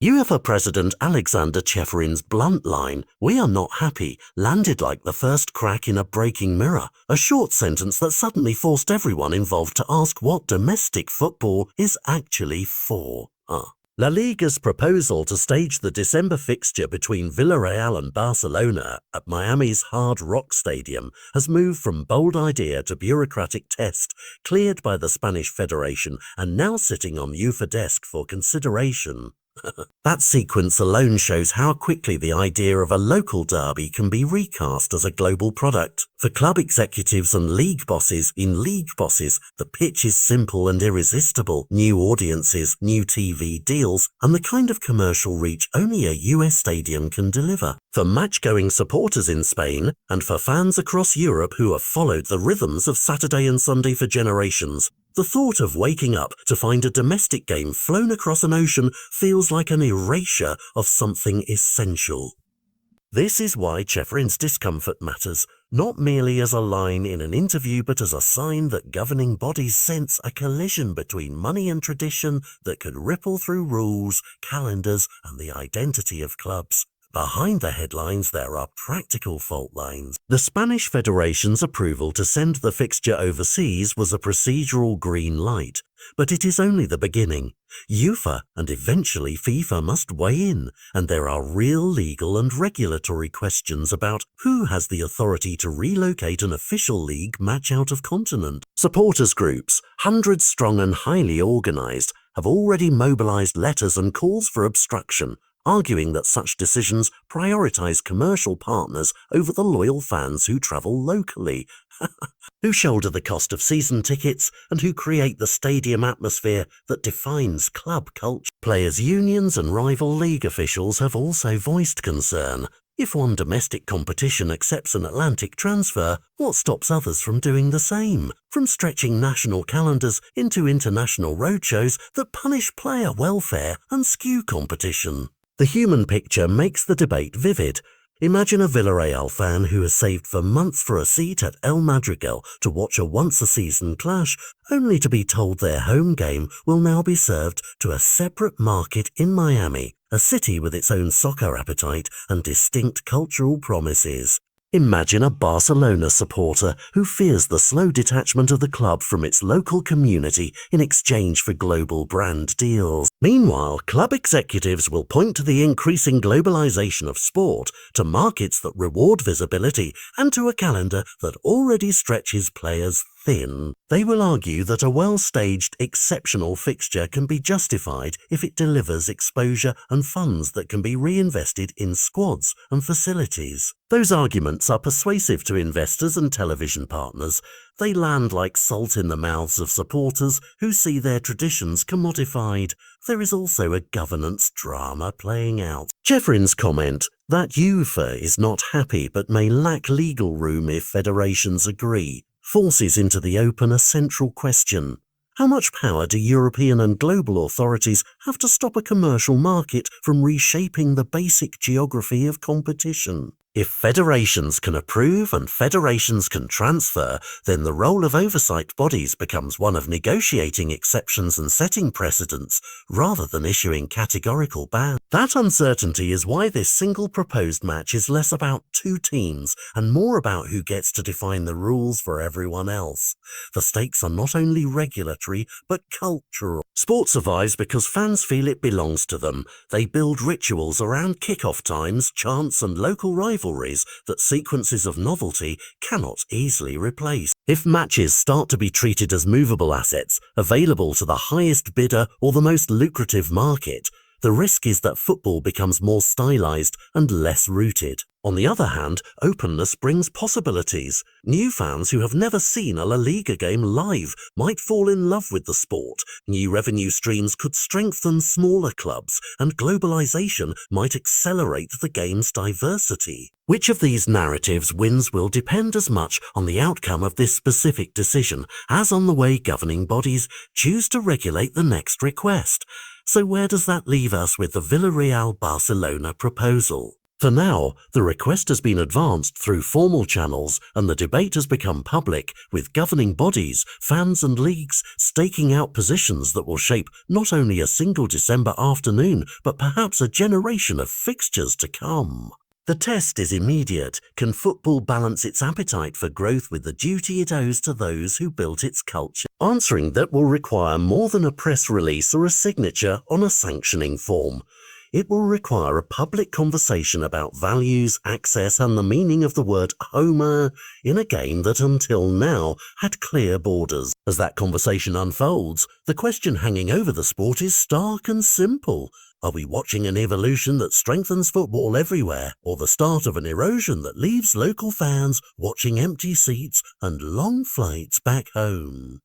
UEFA President Alexander Cheferin's blunt line, "We are not happy," landed like the first crack in a breaking mirror, a short sentence that suddenly forced everyone involved to ask what domestic football is actually for. La Liga's proposal to stage the December fixture between Villarreal and Barcelona at Miami's Hard Rock Stadium has moved from bold idea to bureaucratic test, cleared by the Spanish Federation and now sitting on UEFA desk for consideration. That sequence alone shows how quickly the idea of a local derby can be recast as a global product. For club executives and league bosses, the pitch is simple and irresistible. New audiences, new TV deals, and the kind of commercial reach only a US stadium can deliver. For match-going supporters in Spain, and for fans across Europe who have followed the rhythms of Saturday and Sunday for generations, the thought of waking up to find a domestic game flown across an ocean feels like an erasure of something essential. This is why Cheferin's discomfort matters, not merely as a line in an interview but as a sign that governing bodies sense a collision between money and tradition that could ripple through rules, calendars, and the identity of clubs. Behind the headlines, there are practical fault lines. The Spanish Federation's approval to send the fixture overseas was a procedural green light, but it is only the beginning. UEFA and eventually FIFA must weigh in, and there are real legal and regulatory questions about who has the authority to relocate an official league match out of continent. Supporters groups, hundreds strong and highly organized, have already mobilized letters and calls for obstruction, arguing that such decisions prioritize commercial partners over the loyal fans who travel locally, who shoulder the cost of season tickets and who create the stadium atmosphere that defines club culture. Players' unions and rival league officials have also voiced concern. If one domestic competition accepts an Atlantic transfer, what stops others from doing the same? From stretching national calendars into international roadshows that punish player welfare and skew competition. The human picture makes the debate vivid. Imagine a Villarreal fan who has saved for months for a seat at El Madrigal to watch a once-a-season clash, only to be told their home game will now be served to a separate market in Miami, a city with its own soccer appetite and distinct cultural promises. Imagine a Barcelona supporter who fears the slow detachment of the club from its local community in exchange for global brand deals. Meanwhile, club executives will point to the increasing globalization of sport, to markets that reward visibility, and to a calendar that already stretches players thin. They will argue that a well-staged, exceptional fixture can be justified if it delivers exposure and funds that can be reinvested in squads and facilities. Those arguments are persuasive to investors and television partners. They land like salt in the mouths of supporters who see their traditions commodified. There is also a governance drama playing out. Cheferin's comment that UEFA is not happy but may lack legal room if federations agree forces into the open a central question. How much power do European and global authorities have to stop a commercial market from reshaping the basic geography of competition? If federations can approve and federations can transfer, then the role of oversight bodies becomes one of negotiating exceptions and setting precedents, rather than issuing categorical bans. That uncertainty is why this single proposed match is less about two teams and more about who gets to define the rules for everyone else. The stakes are not only regulatory, but cultural. Sport survives because fans feel it belongs to them. They build rituals around kick-off times, chants, and local rivalries that sequences of novelty cannot easily replace. If matches start to be treated as movable assets, available to the highest bidder or the most lucrative market, the risk is that football becomes more stylized and less rooted. On the other hand, openness brings possibilities. New fans who have never seen a La Liga game live might fall in love with the sport. New revenue streams could strengthen smaller clubs, and globalization might accelerate the game's diversity. Which of these narratives wins will depend as much on the outcome of this specific decision as on the way governing bodies choose to regulate the next request. So where does that leave us with the Villarreal-Barcelona proposal? For now, the request has been advanced through formal channels and the debate has become public, with governing bodies, fans and leagues staking out positions that will shape not only a single December afternoon, but perhaps a generation of fixtures to come. The test is immediate. Can football balance its appetite for growth with the duty it owes to those who built its culture? Answering that will require more than a press release or a signature on a sanctioning form. It will require a public conversation about values, access and the meaning of the word Homer in a game that until now had clear borders. As that conversation unfolds, the question hanging over the sport is stark and simple. Are we watching an evolution that strengthens football everywhere, or the start of an erosion that leaves local fans watching empty seats and long flights back home?